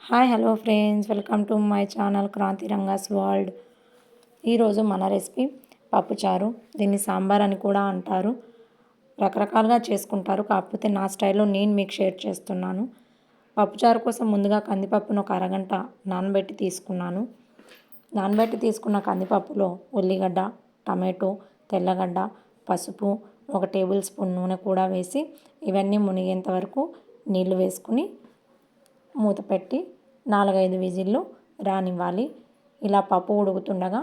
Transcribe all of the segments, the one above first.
Hi hello friends, welcome to my channel Kranti Ranga's world. ఈరోజు మన recipe పప్పుచారు. దీన్ని సాంబార్ అని కూడా అంటారు. రకరకాలుగా చేసుకుంటారు, కాకపోతే నా స్టైల్లో నేను మీకు షేర్ చేస్తున్నాను. పప్పుచారు కోసం ముందుగా కందిపప్పును ఒక అరగంట నానబెట్టి తీసుకున్నాను. నానబెట్టి తీసుకున్న కందిపప్పులో ఉల్లిగడ్డ, టమాటో, తెల్లగడ్డ, పసుపు, 1 టేబుల్ స్పూన్ నూనె కూడా వేసి ఇవన్నీ మునిగేంత వరకు నీళ్లు వేసుకుని మూత పెట్టి 4-5 విజిల్లు రానివ్వాలి. ఇలా పప్పు ఉడుకుతుండగా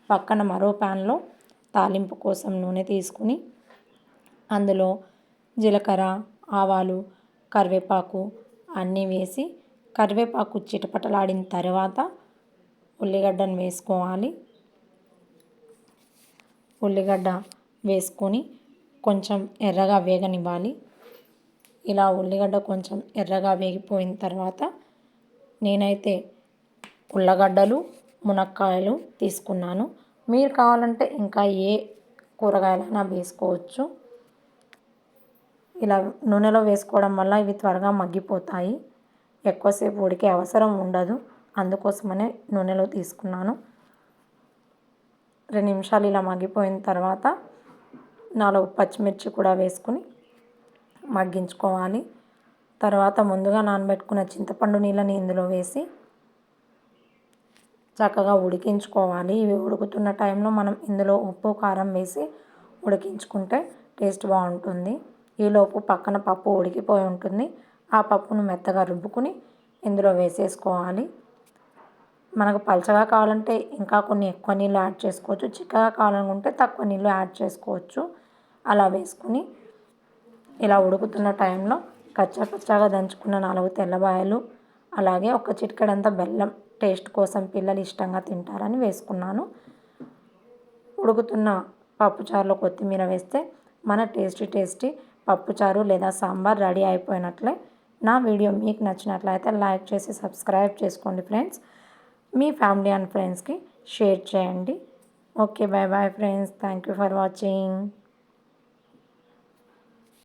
పక్కన మరో ప్యాన్లో తాలింపు కోసం నూనె తీసుకుని అందులో జీలకర్ర, ఆవాలు, కరివేపాకు అన్నీ వేసి కరివేపాకు చిటపటలాడిన తర్వాత ఉల్లిగడ్డను వేసుకోవాలి. ఉల్లిగడ్డ వేసుకొని కొంచెం ఎర్రగా వేగనివ్వాలి. ఇలా ఉల్లిగడ్డ కొంచెం ఎర్రగా వేగిపోయిన తర్వాత నేనైతే ఉల్లగడ్డలు, మునక్కాయలు తీసుకున్నాను. మీరు కావాలంటే ఇంకా ఏ కూరగాయలైనా వేసుకోవచ్చు. ఇలా నూనెలో వేసుకోవడం వల్ల ఇవి త్వరగా మగ్గిపోతాయి. ఎక్కువసేపు ఉడికే అవసరం ఉండదు, అందుకోసమనే నూనెలో తీసుకున్నాను. 2 నిమిషాలు ఇలా మగ్గిపోయిన తర్వాత 4 పచ్చిమిర్చి కూడా వేసుకుని మగ్గించుకోవాలి. తర్వాత ముందుగా నానబెట్టుకున్న చింతపండు నీళ్ళని ఇందులో వేసి చక్కగా ఉడికించుకోవాలి. ఇవి ఉడుకుతున్న టైంలో మనం ఇందులో ఉప్పు, కారం వేసి ఉడికించుకుంటే టేస్ట్ బాగుంటుంది. ఈలోపు పక్కన పప్పు ఉడికిపోయి ఉంటుంది. ఆ పప్పును మెత్తగా రుబ్బుకుని ఇందులో వేసేసుకోవాలి. మనకు పలచగా కావాలంటే ఇంకా కొన్ని ఎక్కువ నీళ్ళు యాడ్ చేసుకోవచ్చు. చిక్కగా కావాలనుకుంటే తక్కువ నీళ్ళు యాడ్ చేసుకోవచ్చు. అలా వేసుకుని ఇలా ఉడుకుతున్న టైంలో కచ్చాపచ్చాగా దంచుకున్న 4 తెల్లబాయలు, అలాగే ఒక చిటికెడంత బెల్లం టేస్ట్ కోసం పిల్లలు ఇష్టంగా తింటారని వేసుకున్నాను. ఉడుకుతున్న పప్పుచారులో కొత్తిమీర వేస్తే మన టేస్టీ పప్పుచారు లేదా సాంబార్ రెడీ అయిపోయినట్లే. నా వీడియో మీకు నచ్చినట్లయితే లైక్ చేసి సబ్స్క్రైబ్ చేసుకోండి ఫ్రెండ్స్. మీ ఫ్యామిలీ అండ్ ఫ్రెండ్స్కి షేర్ చేయండి. Okay, bye bye friends. Thank you for watching.